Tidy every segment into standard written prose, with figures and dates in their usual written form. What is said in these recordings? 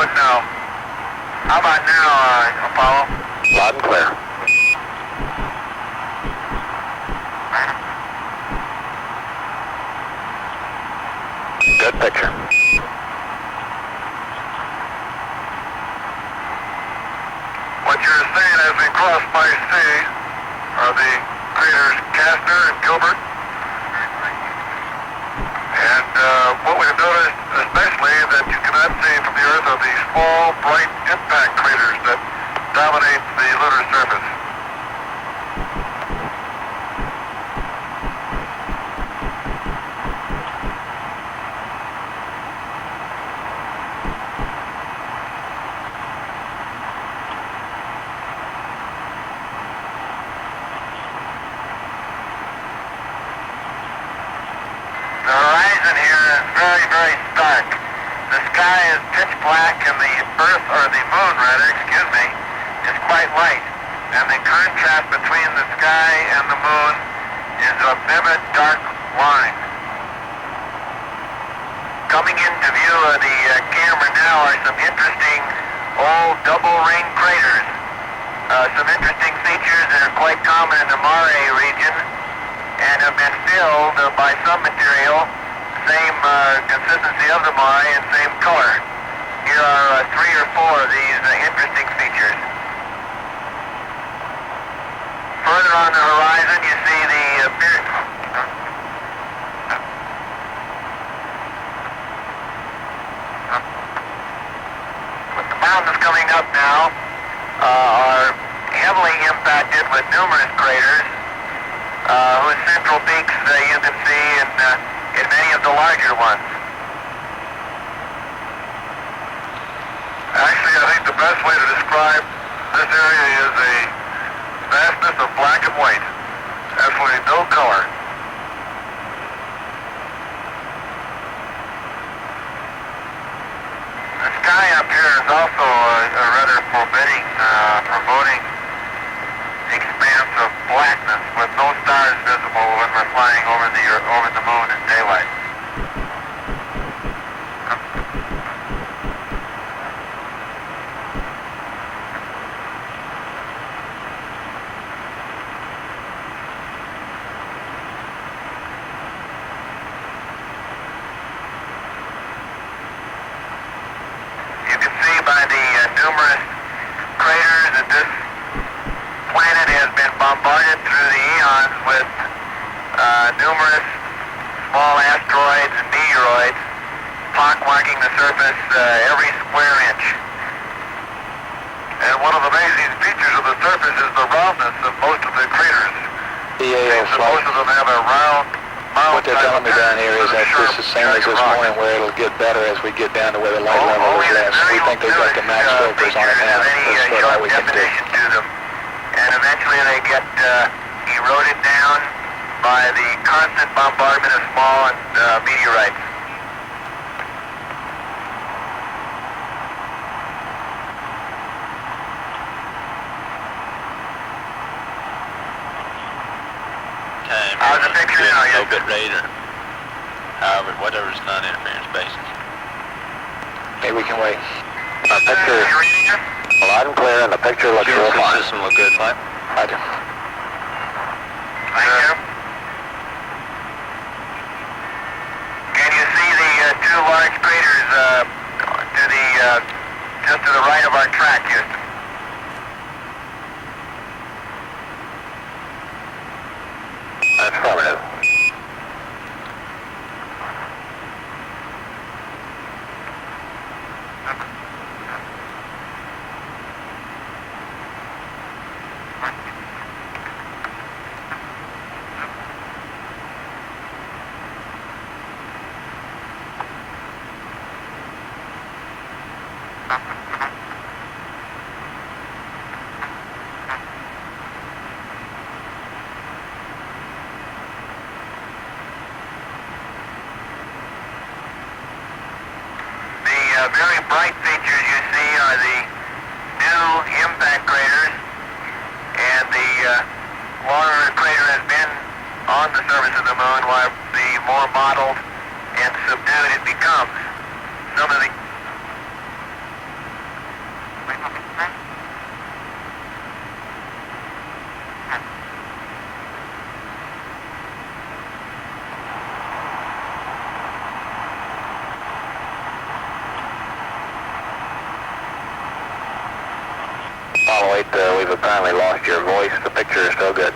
good now. How about now, Apollo? Loud and clear. Good picture. What you're seeing as we cross by sea are the craters Kastner and Gilbert. And what we've noticed especially that you cannot see from the Earth are these small, bright impact craters that dominate the lunar surface. The horizon here is very, very stark. The sky is pitch black and the Earth, or the moon rather, excuse me, is quite light. And the contrast between the sky and the moon is a vivid dark line. Coming into view of the camera now are some interesting old double ring craters. Some interesting features that are quite common in the Mare region and have been filled by some material, same consistency of the Mare and same color. Here are 3 or 4 of these interesting features. Further on the horizon you see the the mountains coming up now are heavily impacted with numerous craters whose central peaks you can see in many of the larger ones. Actually, I think the best way to describe this area is a vastness of black and white. Absolutely no color. The sky up here is also a rather forbidding, promoting expanse of blackness with no stars visible when we're flying over the moon in daylight. You can see by the numerous craters that this planet has been bombarded through the eons with numerous small asteroids and meteoroids pockmarking the surface every square inch. And one of the amazing features of the surface is the roundness of most of the craters. Most of them have a round What they're telling me down here is that this is the same as this morning, where it'll get better as we get down to where the light level is less. We think they've got the max filters on it now. That's what all we can do. And eventually they get eroded down by the constant bombardment of small meteorites. How's the picture now? No bit rate or however, whatever's non-interference basis. Hey, we can wait. Our picture loud and clear, and the picture looks real fine. The system look good, Mike? I do. Thank you. Can you see the 2 large craters to the just to the right of our track, Houston? Affirmative. Very bright features you see are the new impact craters, and the longer a crater has been on the surface of the moon, while the more mottled and subdued it becomes. Some of the Apollo 8, we've apparently lost your voice. The picture is still good.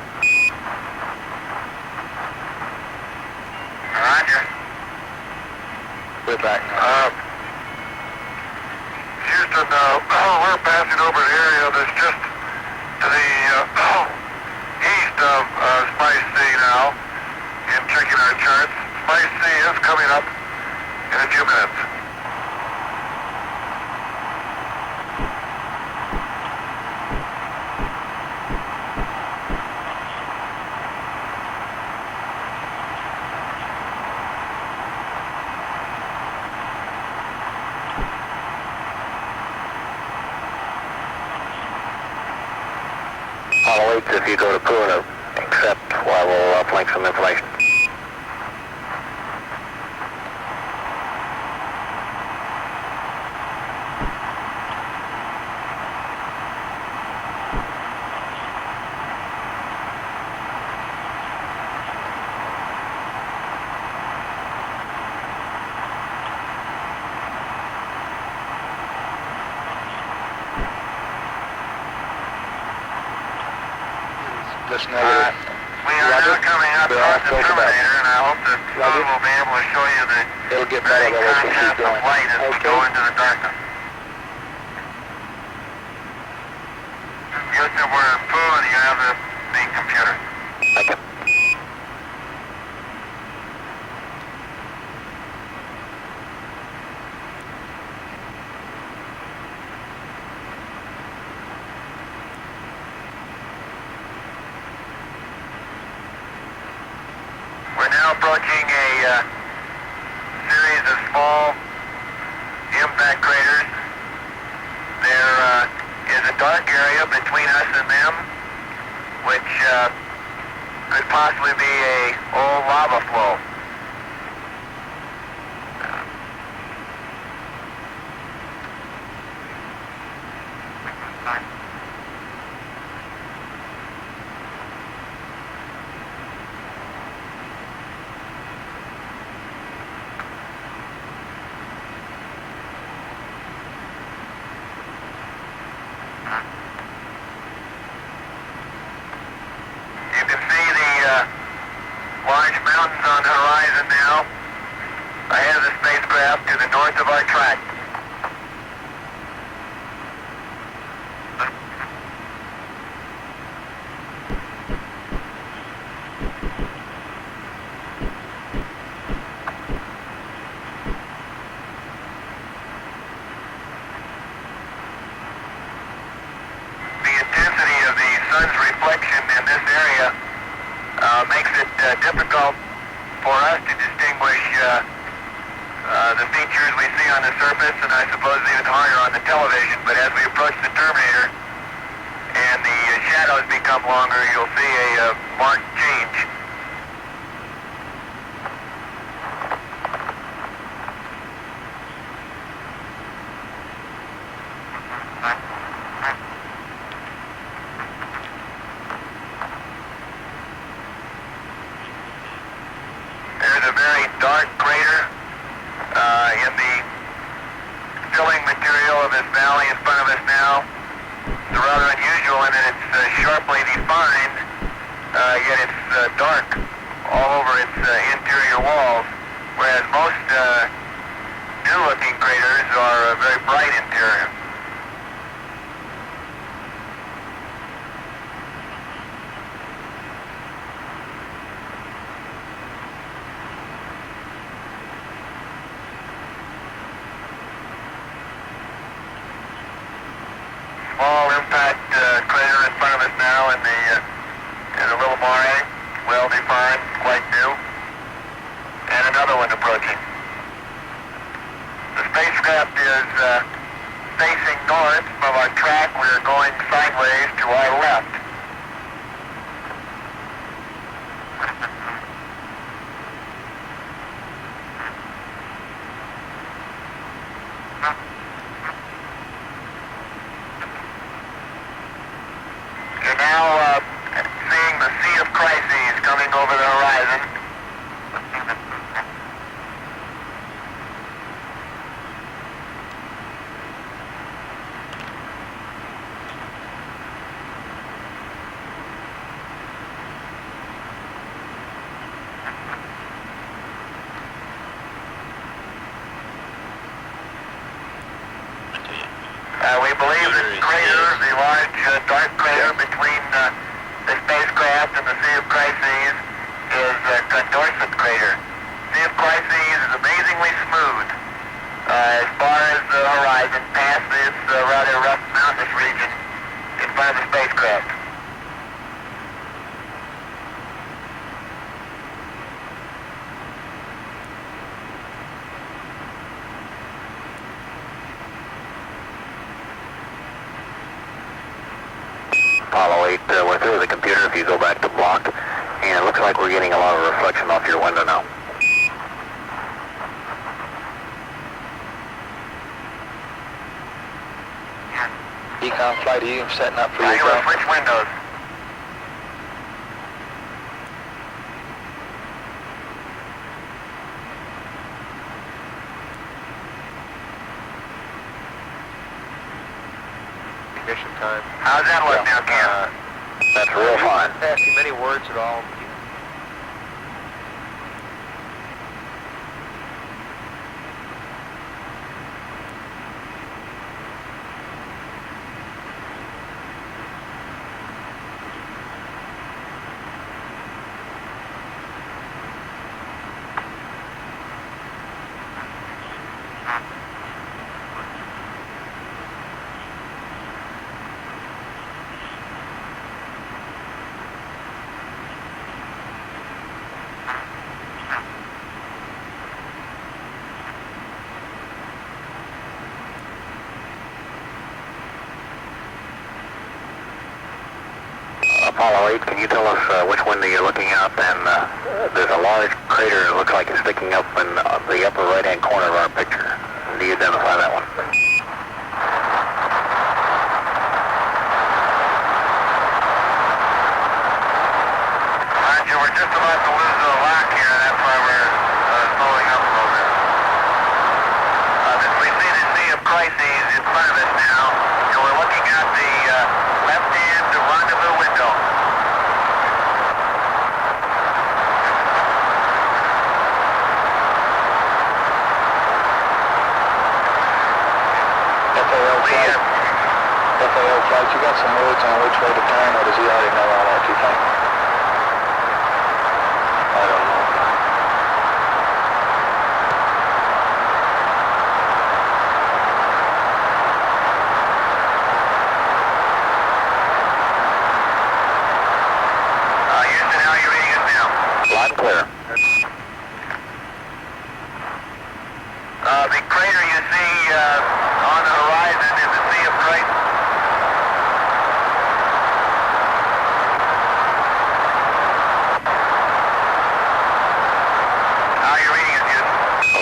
Roger. We're back now. Houston, we're passing over the area that's just to the east of Spice C now, and checking our charts. Spice C is coming up in a few minutes. Apollo 8, if you go to Puna, accept while we'll uplink some information. Listen over. We are now coming up off the Terminator, and I hope that soon we'll be able to show you the It'll get better the way we keep contrast of going. light as we go into the darkness. Houston, we're in Poo, and you have the computer. Thank you. We're now approaching a series of small impact craters. There is a dark area between us and them, which could possibly be a old lava flow. You can see the large mountains on the horizon now, ahead of the spacecraft to the north of our track. The intensity of the sun's reflection in this area makes it difficult for us to distinguish the features we see on the surface, and I suppose even harder on the television. But as we approach the Terminator and the shadows become longer, you'll see a marked change. There's a very dark crater in the filling material of this valley in front of us now. It's rather unusual in that it's sharply defined, yet it's dark all over its interior walls, whereas most new-looking craters are a very bright interior. Small impact crater in front of us now in the little mare, well defined, quite new, and another one approaching. The spacecraft is facing north from our track. We're going sideways to our left. You're now seeing the Sea of Crises coming over the horizon. We believe the crater, the large dark crater between the spacecraft and the Sea of Crises is Condorcet crater. Sea of Crises is amazingly smooth as far as the horizon past this rather rough mountainous region in front of the spacecraft. Apollo 8, we're through with the computer if you go back to block, and it looks like we're getting a lot of reflection off your window now. Econ flight, are you setting up for your Regular switch windows. Mission time. How's that look now, Cam? That's real fine. Asking many words at all. Apollo 8, can you tell us which window you're looking out? And there's a large crater that looks like it's sticking up in the upper right-hand corner of our picture. Do you identify that one? Roger, we're just about to lose the lock here. That's why we're slowing up a little bit. We see the Sea of Crises in front of us now, and we're looking at the left-hand rendezvous window. FAO flight, you got some words on which way to turn, or does he already know all that, you think? I don't know. Houston, how are you reading us now? Loud and clear. The crater you see on the horizon is the Sea of Crises. How are you reading us, Houston?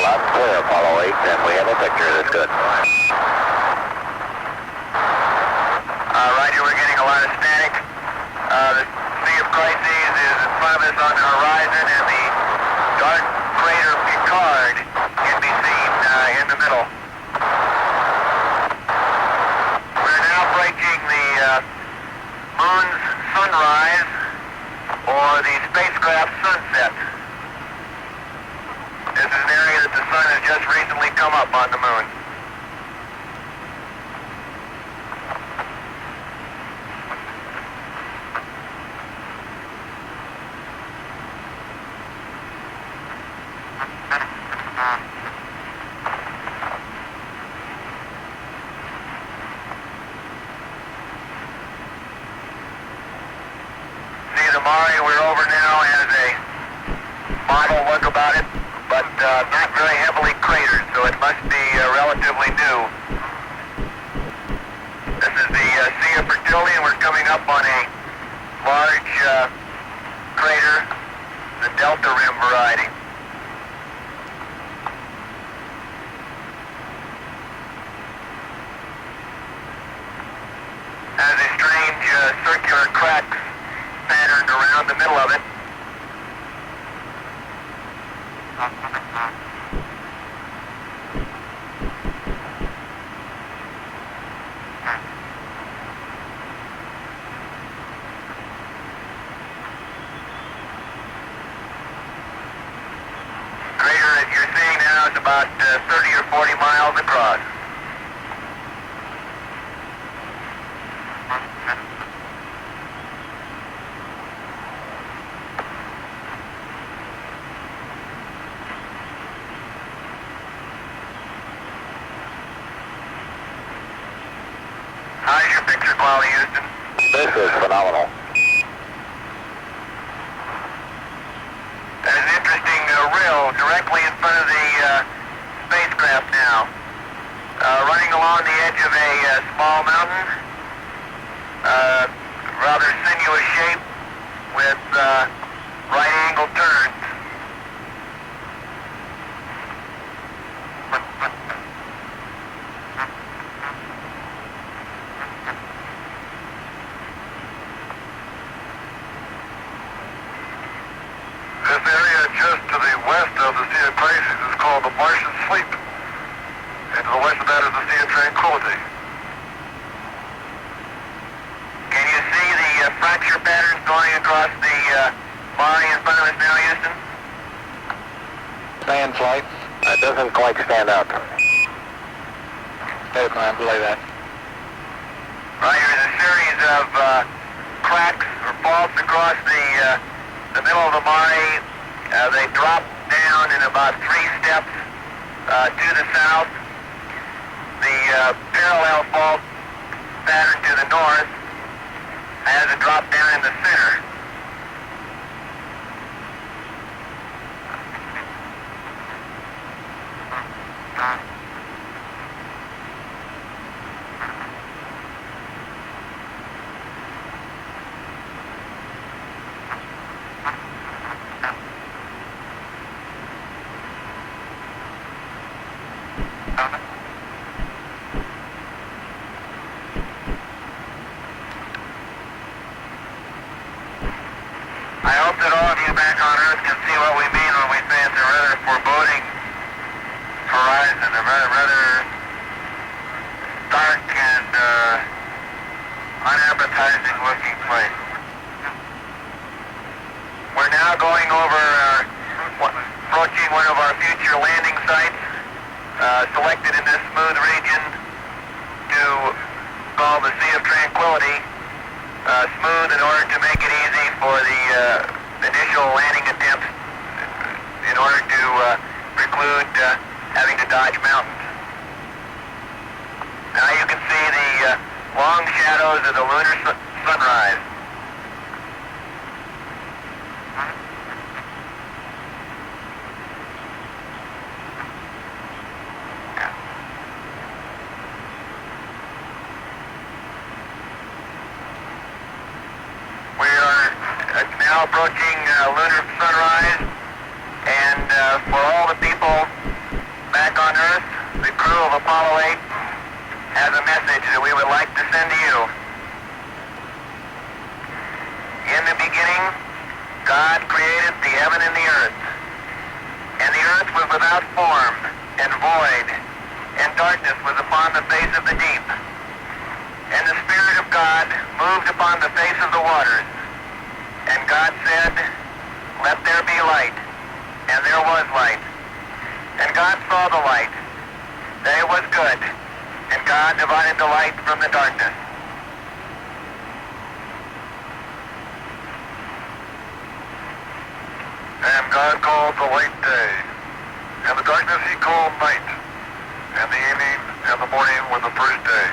Loud and clear, Apollo 8, and we have a picture that's good. Roger, we're getting a lot of static. The Sea of Crises is in front of us on the horizon, and the dark crater Picard can be seen in the middle. We're now approaching the moon's sunrise, or the spacecraft sunset. This is an area that the sun has just recently come up on the moon. See the Mare we're over now has a model look about it, but not very heavily cratered, so it must be relatively new. This is the Sea of Fertility, and we're coming up on a large crater, the Delta Rim variety. Has a strange circular cracks patterned around the middle of it. Crater that you're seeing now is about 30 or 40 miles across. How's your picture quality, Houston? This is phenomenal. There's an interesting rill directly in front of the spacecraft now. Running along the edge of a small mountain. Rather sinuous shape with right angle turns. This area just to the west of the Sea of Crisis is called the Martian Sleep. And to the west of that is the Sea of Tranquility. Can you see the fracture patterns going across the Mare in front of us now, Houston? Stand flight. It doesn't quite stand out. Hey, I believe that. Right, there's a series of cracks or faults across the middle of the Mare. They drop down in about 3 steps to the south. The parallel fault pattern to the north has a drop down in the center. I hope that all of you back on Earth can see what we mean when we say it's a rather foreboding horizon, a rather stark and unappetizing looking place. We're now going over, approaching one of our future landing sites, selected in this smooth region to call the Sea of Tranquility. Smooth in order to make it easy for the initial landing attempts in order to preclude having to dodge mountains. Now you can see the long shadows of the lunar sunrise. Now approaching lunar sunrise, and for all the people back on Earth, the crew of Apollo 8 has a message that we would like to send to you. In the beginning, God created the heaven and the earth, and the earth was without form and void, and darkness was upon the face of the deep. And the Spirit of God moved upon the face of the waters. And God said, "Let there be light." And there was light. And God saw the light, that it was good. And God divided the light from the darkness. And God called the light day, and the darkness he called night, and the evening and the morning were the first day.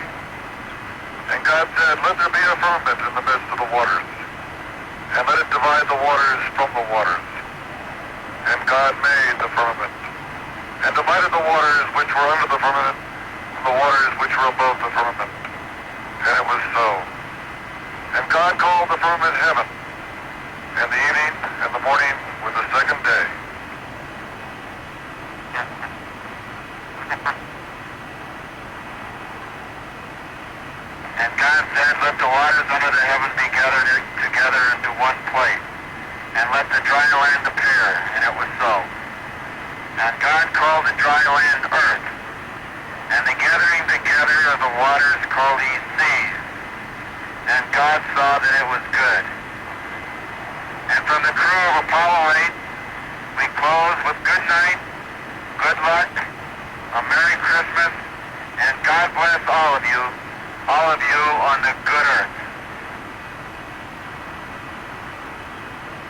And God said, "Let there be a firmament in the midst of the waters, and let it divide the waters from the waters." And God made the firmament, and divided the waters which were under the firmament from the waters which were above the firmament. And it was so. And God called the firmament heaven, and the evening and the morning were the second day. And God said, "Let the waters under the heaven be gathered together into one place, and let the dry land appear." And it was so. And God called the dry land earth, and the gathering together of the waters called he seas. And God saw that it was good. And from the crew of Apollo 8, we close with good night, good luck, a Merry Christmas, and God bless all of you on the good earth.